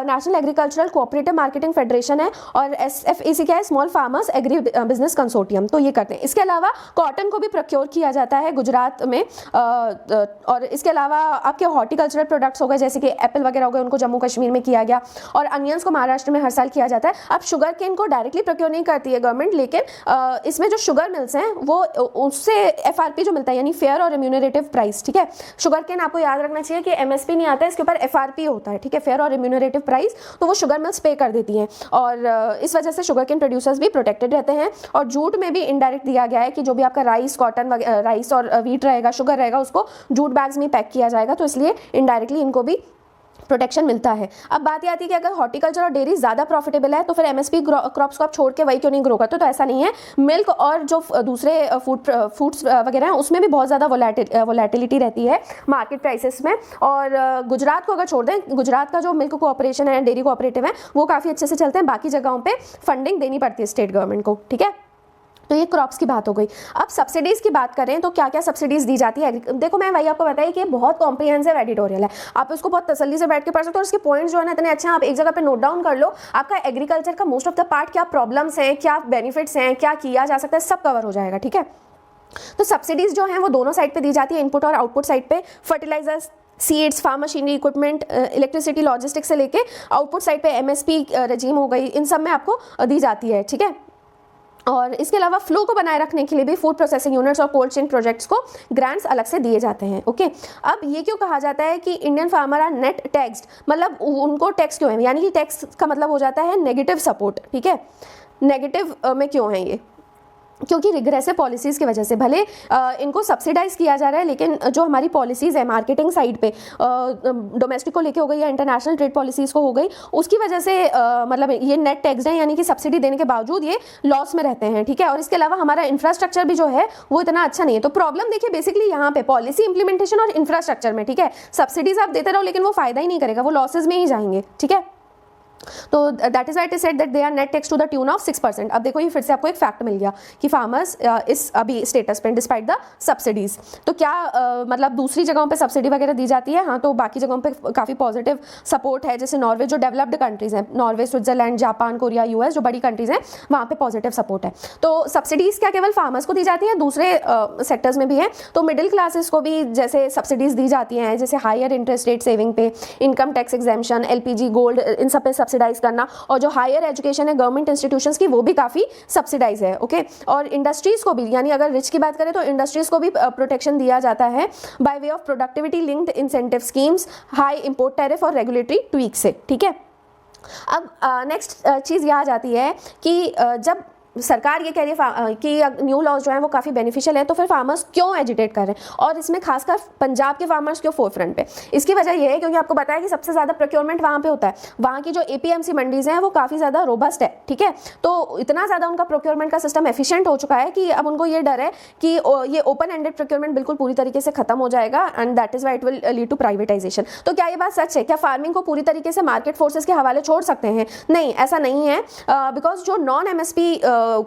National Agricultural Cooperative Marketing Federation है, और SFEC क्या है? Small Farmers agribusiness Consortium. तो ये करते हैं। इसके अलावा कॉटन को भी प्रोक्योर किया जाता है गुजरात में, और इसके अलावा आपके हॉर्टिकल्चरल प्रोडक्ट्स हो गए, जैसे कि एप्पल वगैरह हो गए, उनको जम्मू कश्मीर में किया गया, और अनियंस को महाराष्ट्र में हर साल किया जाता है। अब शुगर केन को डायरेक्टली प्रोक्योर नहीं करती है गवर्नमेंट, लेकिन इसमें जो शुगर मिल्स हैं वो उससे FRP जो मिलता है, यानी फेयर और रेम्यूनरेटिव प्राइस, ठीक है। शुगर केन आपको याद रखना चाहिए कि MSP नहीं आता है, इसके ऊपर FRP होता है, ठीक है, फेयर और रेम्यूनरेटिव प्राइस। तो वो शुगर मिल्स पे कर देती हैं, और इस वजह से शुगर केन प्रोड्यूसर्स भी प्रोटेक्टेड रहते हैं। और जूट में भी इनडायरेक्ट दिया गया है कि जो भी आपका राइस, कॉटन, राइस और वीट रहेगा, शुगर रहेगा, उसको जूट बैग्स में पैक किया जाएगा, तो इसलिए इनडायरेक्टली इनको भी प्रोटेक्शन मिलता है। अब बात ये आती है कि अगर हॉर्टिकल्चर और डेयरी ज़्यादा प्रॉफिटेबल है तो फिर MSP क्रॉप्स को आप छोड़ के वही क्यों नहीं ग्रो करते? तो ऐसा नहीं है। मिल्क और जो दूसरे फूड्स वगैरह हैं उसमें भी बहुत ज़्यादा वोलेटिलिटी रहती है मार्केट प्राइसेस में। और गुजरात को अगर छोड़ दें, गुजरात का जो मिल्क कोऑपरेशन है, डेयरी कोऑपरेटिव है, वो काफ़ी अच्छे से चलते हैं। बाकी जगहों पर फंडिंग देनी पड़ती है स्टेट गवर्नमेंट को, ठीक है। तो ये क्रॉप्स की बात हो गई। अब सब्सिडीज़ की बात करें तो क्या क्या सब्सिडीज़ दी जाती है? देखो, मैं वही आपको बताया कि ये बहुत कॉम्प्रिहेंसिव एडिटोरियल है, आप इसको बहुत तसल्ली से बैठ के पढ़ सकते हो, और इसके पॉइंट्स जो है ना इतने अच्छे हैं, आप एक जगह पे नोट डाउन कर लो। आपका एग्रीकल्चर का मोस्ट ऑफ द पार्ट, क्या प्रॉब्लम्स हैं, क्या बेनिफिट्स हैं, क्या किया जा सकता है, सब कवर हो जाएगा, ठीक है। तो सब्सिडीज़ जो हैं वो दोनों साइड पर दी जाती है, इनपुट और आउटपुट साइड पर। Fertilisers, seeds, farm machinery, equipment, electricity, logistics से लेके आउटपुट साइड पे MSP रजीम हो गई, इन सब में आपको दी जाती है, ठीक है। और इसके अलावा फ्लो को बनाए रखने के लिए भी फूड प्रोसेसिंग यूनिट्स और कोल्ड चेन प्रोजेक्ट्स को ग्रांट्स अलग से दिए जाते हैं, ओके। अब ये क्यों कहा जाता है कि Indian farmer are net taxed? मतलब उनको टैक्स क्यों है? यानी कि टैक्स का मतलब हो जाता है नेगेटिव सपोर्ट, ठीक है। नेगेटिव में क्यों है ये? क्योंकि रिग्रेसिव पॉलिसीज़ की वजह से भले इनको सब्सिडाइज किया जा रहा है, लेकिन जो हमारी पॉलिसीज़ है मार्केटिंग साइड पे, डोमेस्टिक को लेके हो गई या इंटरनेशनल ट्रेड पॉलिसीज़ को हो गई, उसकी वजह से मतलब ये नेट टैक्स है, यानी कि सब्सिडी देने के बावजूद ये लॉस में रहते हैं, ठीक है। और इसके अलावा हमारा इंफ्रास्ट्रक्चर भी जो है वो इतना अच्छा नहीं है। तो प्रॉब्लम देखिए बेसिकली यहाँ पे पॉलिसी इंप्लीमेंटेशन और इंफ्रास्ट्रक्चर में, ठीक है। सब्सिडीज़ आप देते रहो लेकिन वो फ़ायदा ही नहीं करेगा, वो लॉसेज में ही जाएंगे, ठीक है। तो that is why it is said that they are net tax to the tune of 6%। अब देखो ये फिर से आपको एक फैक्ट मिल गया कि फार्मर्स इस अभी स्टेटस पे डिस्पाइट द सब्सिडीज। तो क्या मतलब दूसरी जगहों पे सब्सिडी वगैरह दी जाती है? हाँ, तो बाकी जगहों पे काफ़ी पॉजिटिव सपोर्ट है, जैसे नॉर्वे जो डेवलप्ड कंट्रीज हैं, Norway, Switzerland, Japan, Korea, US जो बड़ी कंट्रीज हैं, वहाँ पे पॉजिटिव सपोर्ट है। तो सब्सिडीज़ क्या केवल फार्मर्स को दी जाती है? दूसरे सेक्टर्स में भी है। तो मिडिल क्लासेस को भी जैसे सब्सिडीज़ दी जाती हैं, जैसे हायर इंटरेस्ट रेट सेविंग पे, income tax exemption, LPG, gold, इन सब पे सब्सिडाइज करना। और जो हायर एजुकेशन है गवर्नमेंट इंस्टीट्यूशंस की, वो भी काफ़ी सब्सिडाइज है, ओके। और इंडस्ट्रीज़ को भी, यानी अगर रिच की बात करें तो इंडस्ट्रीज़ को भी प्रोटेक्शन दिया जाता है by way of productivity linked incentive schemes, high import tariff और रेगुलेटरी ट्वीक से, ठीक है। अब नेक्स्ट चीज़ यह आ जाती है कि जब सरकार ये कह रही है कि न्यू लॉज जो है वो काफ़ी बेनिफिशियल है, तो फिर फार्मर्स क्यों एजिटेट कर रहे हैं, और इसमें खासकर पंजाब के फार्मर्स क्यों फोर फ्रंट पे? इसकी वजह ये है क्योंकि आपको पता है कि सबसे ज़्यादा प्रोक्योरमेंट वहाँ पे होता है, वहाँ की जो APMC मंडीज़ हैं वो काफ़ी ज़्यादा रोबस्ट है, ठीक है। तो इतना ज़्यादा उनका प्रोक्योरमेंट का सिस्टम एफिशिएंट हो चुका है कि अब उनको ये डर है कि ये ओपन एंडेड प्रोक्योरमेंट बिल्कुल पूरी तरीके से खत्म हो जाएगा, and that is why it will lead to privatisation. तो क्या ये बात सच है? क्या फार्मिंग को पूरी तरीके से मार्केट फोर्सेस के हवाले छोड़ सकते हैं? नहीं, ऐसा नहीं है, बिकॉज जो नॉन MSP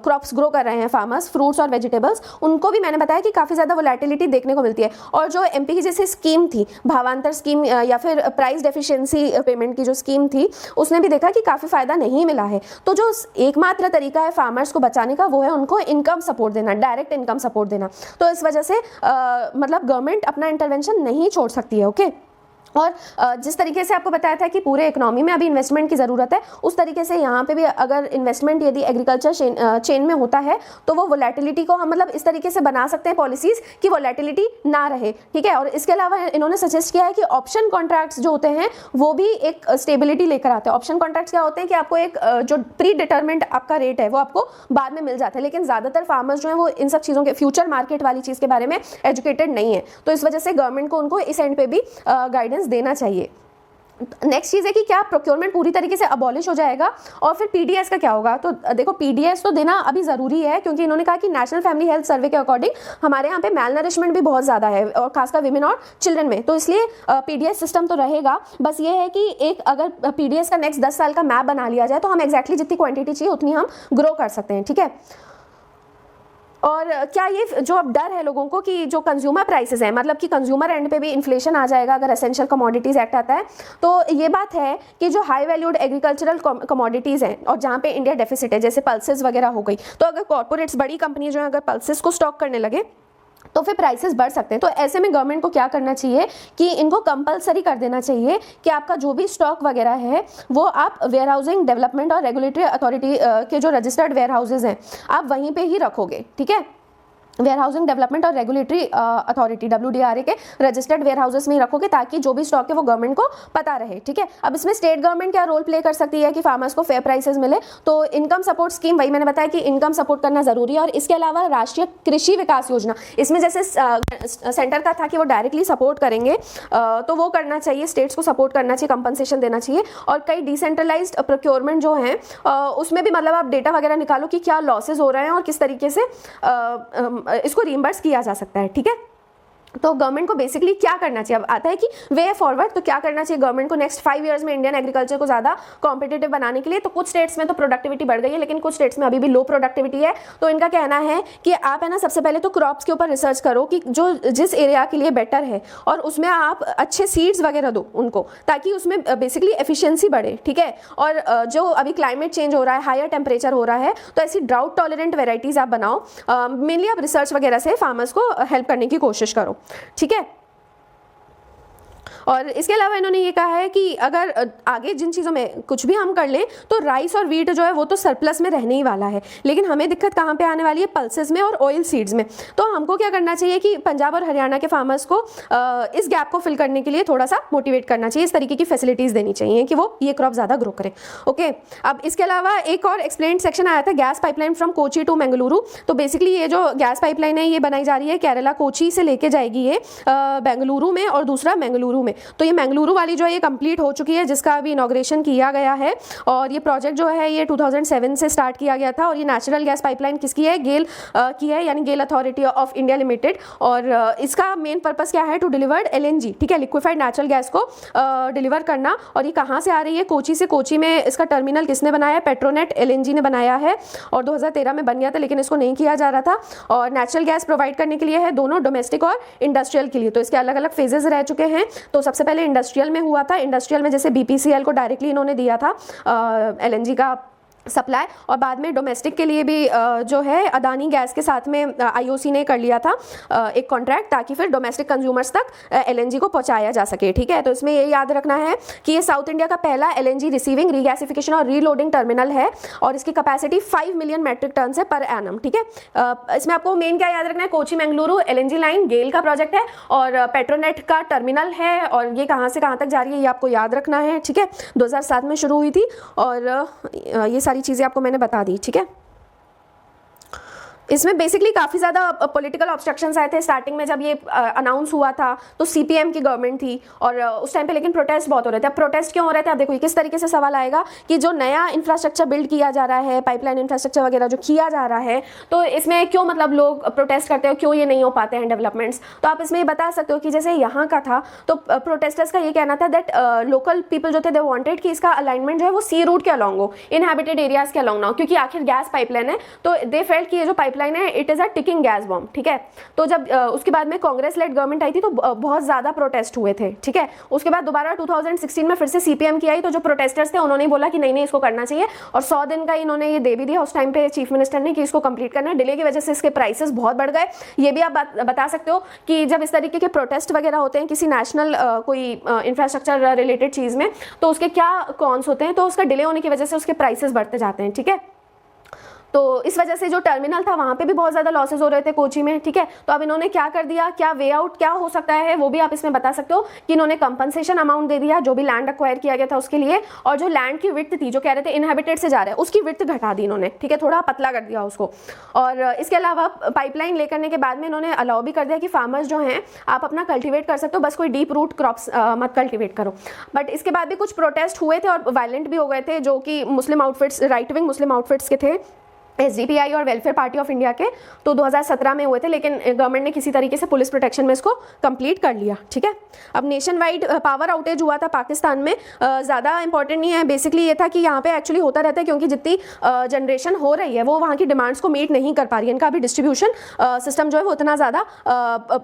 क्रॉप्स ग्रो कर रहे हैं फार्मर्स, फ्रूट्स और वेजिटेबल्स, उनको भी मैंने बताया कि काफ़ी ज़्यादा वोलेटिलिटी देखने को मिलती है। और जो MP की जैसे स्कीम थी, भावांतर स्कीम या फिर प्राइस डेफिशिएंसी पेमेंट की जो स्कीम थी, उसने भी देखा कि काफ़ी फ़ायदा नहीं मिला है। तो जो एकमात्र तरीका है फार्मर्स को बचाने का वो है उनको इनकम सपोर्ट देना, डायरेक्ट इनकम सपोर्ट देना। तो इस वजह से मतलब गवर्नमेंट अपना इंटरवेंशन नहीं छोड़ सकती है, ओके। और जिस तरीके से आपको बताया था कि पूरे इकोनॉमी में अभी इन्वेस्टमेंट की ज़रूरत है, उस तरीके से यहाँ पे भी अगर इन्वेस्टमेंट यदि एग्रीकल्चर चेन में होता है तो वो वोलेटिलिटी को हम मतलब इस तरीके से बना सकते हैं पॉलिसीज़ कि वोलेटिलिटी ना रहे, ठीक है। और इसके अलावा इन्होंने सजेस्ट किया है कि ऑप्शन कॉन्ट्रैक्ट्स जो होते हैं वो भी एक स्टेबिलिटी लेकर आते हैं। ऑप्शन कॉन्ट्रैक्ट्स क्या होते हैं कि आपको एक जो प्री डिटरमिन्ड आपका रेट है वो आपको बाद में मिल जाता है, लेकिन ज़्यादातर फार्मर्स जो है वो इन सब चीज़ों के फ्यूचर मार्केट वाली चीज़ के बारे में एजुकेटेड नहीं है। तो इस वजह से गवर्नमेंट को उनको इस एंड पे भी गाइडेंस देना चाहिए। नेक्स्ट चीज़ है कि क्या प्रोक्योरमेंट पूरी तरीके से अबॉलिश हो जाएगा, और फिर PDS का क्या होगा? तो देखो, PDS तो देना अभी ज़रूरी है, क्योंकि इन्होंने कहा कि नेशनल फैमिली हेल्थ सर्वे के अकॉर्डिंग हमारे यहाँ पे मेल नरिशमेंट भी बहुत ज़्यादा है, और खासकर विमेन और चिल्ड्रन में, तो इसलिए PDS सिस्टम तो रहेगा। बस ये है कि एक अगर PDS का नेक्स्ट 10 साल का मैप बना लिया जाए तो हम एक्जैक्टली जितनी क्वान्टिटी चाहिए उतनी हम ग्रो कर सकते हैं, ठीक है। और क्या ये जो अब डर है लोगों को कि जो कंज्यूमर प्राइसेस हैं, मतलब कि कंज्यूमर एंड पे भी इन्फ्लेशन आ जाएगा अगर एसेंशियल कमोडिटीज़ एक्ट आता है, तो ये बात है कि जो हाई वैल्यूड एग्रीकल्चरल कमोडिटीज़ हैं और जहाँ पे इंडिया डेफिसिट है, जैसे पल्सेस वगैरह हो गई, तो अगर कॉर्पोरेट्स, बड़ी कंपनी जो है, अगर पल्सेस को स्टॉक करने लगे तो फिर प्राइसेस बढ़ सकते हैं। तो ऐसे में गवर्नमेंट को क्या करना चाहिए कि इनको कंपलसरी कर देना चाहिए कि आपका जो भी स्टॉक वगैरह है वो आप वेयर हाउसिंग डेवलपमेंट और रेगुलेटरी अथॉरिटी के जो रजिस्टर्ड वेयर हाउसेज हैं आप वहीं पे ही रखोगे, ठीक है। वेयर हाउसिंग डेवलपमेंट और रेगुलेटरी अथॉरिटी WDRA के रजिस्टर्ड वेयर हाउसेस में ही रखोगे, ताकि जो भी स्टॉक है वो गवर्नमेंट को पता रहे, ठीक है। अब इसमें स्टेट गवर्नमेंट क्या रोल प्ले कर सकती है कि फार्मर्स को फेयर प्राइसेस मिले? तो इनकम सपोर्ट स्कीम, वही मैंने बताया कि इनकम सपोर्ट करना जरूरी है। और इसके अलावा राष्ट्रीय कृषि विकास योजना, इसमें जैसे सेंटर का था कि वो डायरेक्टली सपोर्ट करेंगे, तो वो करना चाहिए, स्टेट्स को सपोर्ट करना चाहिए, कंपनसेशन देना चाहिए। और कई डिसेंट्रलाइज्ड प्रोक्योरमेंट जो हैं उसमें भी मतलब आप डेटा वगैरह निकालो कि क्या लॉसेज हो रहे हैं और किस तरीके से इसको रीइंबर्स किया जा सकता है, ठीक है। तो गवर्नमेंट को बेसिकली क्या करना चाहिए? अब आता है कि वे फॉरवर्ड, तो क्या करना चाहिए गवर्नमेंट को नेक्स्ट 5 ईयर्स में इंडियन एग्रीकल्चर को ज़्यादा कॉम्पिटिटिव बनाने के लिए? तो कुछ स्टेट्स में तो प्रोडक्टिविटी बढ़ गई है, लेकिन कुछ स्टेट्स में अभी भी लो प्रोडक्टिविटी है। तो इनका कहना है कि आप है ना, सबसे पहले तो क्रॉप्स के ऊपर रिसर्च करो कि जो जिस एरिया के लिए बेटर है, और उसमें आप अच्छे सीड्स वगैरह दो उनको, ताकि उसमें बेसिकली एफिशिएंसी बढ़े, ठीक है। और जो अभी क्लाइमेट चेंज हो रहा है, हायर टेम्परेचर हो रहा है, तो ऐसी ड्राउट टॉलरेंट वेराइटीज़ आप बनाओ। मेनली आप रिसर्च वगैरह से फार्मर्स को हेल्प करने की कोशिश करो, ठीक है। और इसके अलावा इन्होंने ये कहा है कि अगर आगे जिन चीज़ों में कुछ भी हम कर लें तो राइस और वीट जो है वो तो सरप्लस में रहने ही वाला है, लेकिन हमें दिक्कत कहाँ पे आने वाली है? पल्सेस में और ऑयल सीड्स में। तो हमको क्या करना चाहिए कि पंजाब और हरियाणा के फार्मर्स को इस गैप को फिल करने के लिए थोड़ा सा मोटिवेट करना चाहिए, इस तरीके की फैसिलिटीज़ देनी चाहिए कि वो ये क्रॉप ज़्यादा ग्रो करें, ओके। अब इसके अलावा एक और एक्सप्लेन सेक्शन आया था, gas pipeline from Kochi to Bengaluru. तो बेसिकली ये जो गैस पाइपलाइन है ये बनाई जा रही है केरला, कोची से लेके जाएगी ये बेंगलुरु में, और दूसरा बेंगलुरु में। तो ये बेंगलुरु वाली जो है ये कंप्लीट हो चुकी है, जिसका अभी इनॉग्रेशन किया गया है। और ये प्रोजेक्ट जो है ये 2007 से स्टार्ट किया गया था। और ये नेचुरल गैस पाइपलाइन किसकी है? गेल की है, यानी गेल अथॉरिटी ऑफ इंडिया लिमिटेड। और इसका मेन पर्पस क्या है? टू डिलीवर्ड LNG, ठीक है, लिक्विफाइड नेचुरल गैस को डिलीवर करना। और ये कहाँ से आ रही है? कोची से। कोची में इसका टर्मिनल किसने बनाया है? पेट्रोनेट LNG ने बनाया है, और 2013 में बन गया था, लेकिन इसको नहीं किया जा रहा था। और नेचुरल गैस प्रोवाइड करने के लिए है, दोनों डोमेस्टिक और इंडस्ट्रियल के लिए। तो इसके अलग अलग फेजेस रह चुके हैं। तो सबसे पहले इंडस्ट्रियल में हुआ था, इंडस्ट्रियल में जैसे BPCL को डायरेक्टली इन्होंने दिया था LNG का सप्लाई, और बाद में डोमेस्टिक के लिए भी जो है अदानी गैस के साथ में IOC ने कर लिया था एक कॉन्ट्रैक्ट, ताकि फिर डोमेस्टिक कंज्यूमर्स तक LNG को पहुंचाया जा सके, ठीक है। तो इसमें ये याद रखना है कि ये साउथ इंडिया का पहला LNG रिसीविंग, रीगैसिफिकेशन और रीलोडिंग टर्मिनल है, और इसकी कैपेसिटी 5 मिलियन मेट्रिक टन है पर एनम, ठीक है। इसमें आपको मेन क्या याद रखना है? कोची बेंगलुरु LNG लाइन गेल का प्रोजेक्ट है, और पेट्रोनेट का टर्मिनल है, और ये कहाँ से कहाँ तक जा रही है ये आपको याद रखना है, ठीक है। 2007 में शुरू हुई थी, और ये सारी चीज़ें आपको मैंने बता दी, ठीक है। इसमें बेसिकली काफ़ी ज़्यादा पॉलिटिकल ऑब्स्ट्रक्शंस आए थे स्टार्टिंग में जब ये अनाउंस हुआ था, तो सीपीएम की गवर्नमेंट थी और उस टाइम पे लेकिन प्रोटेस्ट बहुत हो रहे थे। अब प्रोटेस्ट क्यों हो रहे थे, अब देखो किस तरीके से सवाल आएगा कि जो नया इंफ्रास्ट्रक्चर बिल्ड किया जा रहा है, पाइपलाइन इंफ्रास्ट्रक्चर वगैरह जो किया जा रहा है, तो इसमें क्यों मतलब लोग प्रोटेस्ट करते हो, क्यों ये नहीं हो पाते हैं डेवलपमेंट्स। तो आप इसमें ये बता सकते हो कि जैसे यहाँ का था तो प्रोटेस्टर्स का ये कहना था दैट लोकल पीपल जो थे दे वांटेड कि इसका अलाइनमेंट जो है वो सी रूट के अलॉन्ग हो, इनहैबिटेड एरियाज के अलॉन्ग ना हो, क्योंकि आखिर गैस पाइपलाइन है, तो दे फेल्ट कि ये जो पाइपलाइन है it is a ticking gas bomb. ठीक है, तो जब उसके बाद में कांग्रेस लेड गवर्नमेंट आई थी तो बहुत ज़्यादा प्रोटेस्ट हुए थे। ठीक है, उसके बाद दोबारा 2016 में फिर से सीपीएम की आई, तो जो प्रोटेस्टर्स थे उन्होंने बोला कि नहीं नहीं इसको करना चाहिए, और 100 दिन का इन्होंने ये दे भी दिया उस टाइम पे चीफ मिनिस्टर ने कि इसको कंप्लीट करना है। डिले की वजह से इसके प्राइसेस बहुत बढ़ गए। ये भी आप बता सकते हो कि जब इस तरीके के प्रोटेस्ट वगैरह होते हैं किसी नेशनल कोई इंफ्रास्ट्रक्चर रिलेटेड चीज़ में, तो उसके क्या कॉन्स होते हैं, तो उसका डिले होने की वजह से उसके प्राइसेस बढ़ते जाते हैं। ठीक है, तो इस वजह से जो टर्मिनल था वहाँ पे भी बहुत ज़्यादा लॉसेज हो रहे थे कोची में। ठीक है, तो अब इन्होंने क्या कर दिया, क्या वे आउट क्या हो सकता है वो भी आप इसमें बता सकते हो कि इन्होंने कंपनसेशन अमाउंट दे दिया जो भी लैंड अक्वायर किया गया था उसके लिए, और जो लैंड की विड्थ थी जो कह रहे थे इनहेबिटेड से जा रहा है उसकी विड्थ घटा दी इन्होंने। ठीक है, थोड़ा पतला कर दिया उसको, और इसके अलावा पाइपलाइन ले करने के बाद में इन्होंने अलाउ भी कर दिया कि फार्मर्स जो हैं आप अपना कल्टिवेट कर सकते हो, बस कोई डीप रूट क्रॉप्स मत कल्टिवेट करो। बट इसके बाद भी कुछ प्रोटेस्ट हुए थे और वायलेंट भी हो गए थे, जो कि मुस्लिम आउटफिट्स, राइट विंग मुस्लिम आउटफिट्स के थे, एसडीपीआई और वेलफेयर पार्टी ऑफ इंडिया के, तो 2017 में हुए थे, लेकिन गवर्नमेंट ने किसी तरीके से पुलिस प्रोटेक्शन में इसको कंप्लीट कर लिया। ठीक है, अब नेशन वाइड पावर आउटेज हुआ था पाकिस्तान में, ज़्यादा इंपॉर्टेंट नहीं है, बेसिकली ये था कि यहाँ पे एक्चुअली होता रहता है क्योंकि जितनी जनरेशन हो रही है वो वहाँ की डिमांड्स को मीट नहीं कर पा रही है, इनका अभी डिस्ट्रीब्यूशन सिस्टम जो है वो उतना ज़्यादा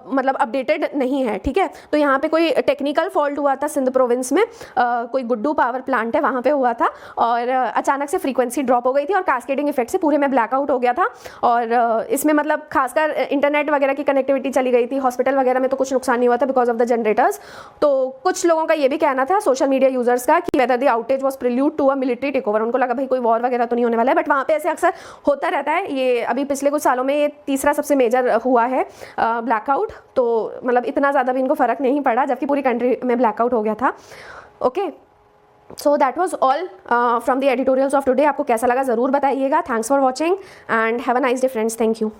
मतलब अपडेटेड नहीं है। ठीक है, तो यहाँ पे कोई टेक्निकल फॉल्ट हुआ था सिंध प्रोविंस में, कोई गुड्डू पावर प्लांट है वहाँ पे हुआ था, और अचानक से फ्रीक्वेंसी ड्रॉप हो गई थी और कास्केडिंग इफेक्ट से पूरे में ब्लैकआउट हो गया था, और इसमें मतलब खासकर इंटरनेट वगैरह की कनेक्टिविटी चली गई थी। हॉस्पिटल वगैरह में तो कुछ नुकसान नहीं हुआ था बिकॉज ऑफ द जनरेटर्स। तो कुछ लोगों का ये भी कहना था सोशल मीडिया यूजर्स का कि whether the outage was prelude to a military takeover, उनको लगा भाई कोई वॉर वगैरह तो नहीं होने वाला है, बट वहाँ पे ऐसे अक्सर होता रहता है। ये अभी पिछले कुछ सालों में ये तीसरा सबसे मेजर हुआ है ब्लैकआउट, तो मतलब इतना ज़्यादा भी इनको फ़र्क नहीं पड़ा जबकि पूरी कंट्री में ब्लैकआउट हो गया था। Okay, so that was all from the editorials of today. आपको कैसा लगा ज़रूर बताइएगा। Thanks for watching and have a nice day friends. Thank you.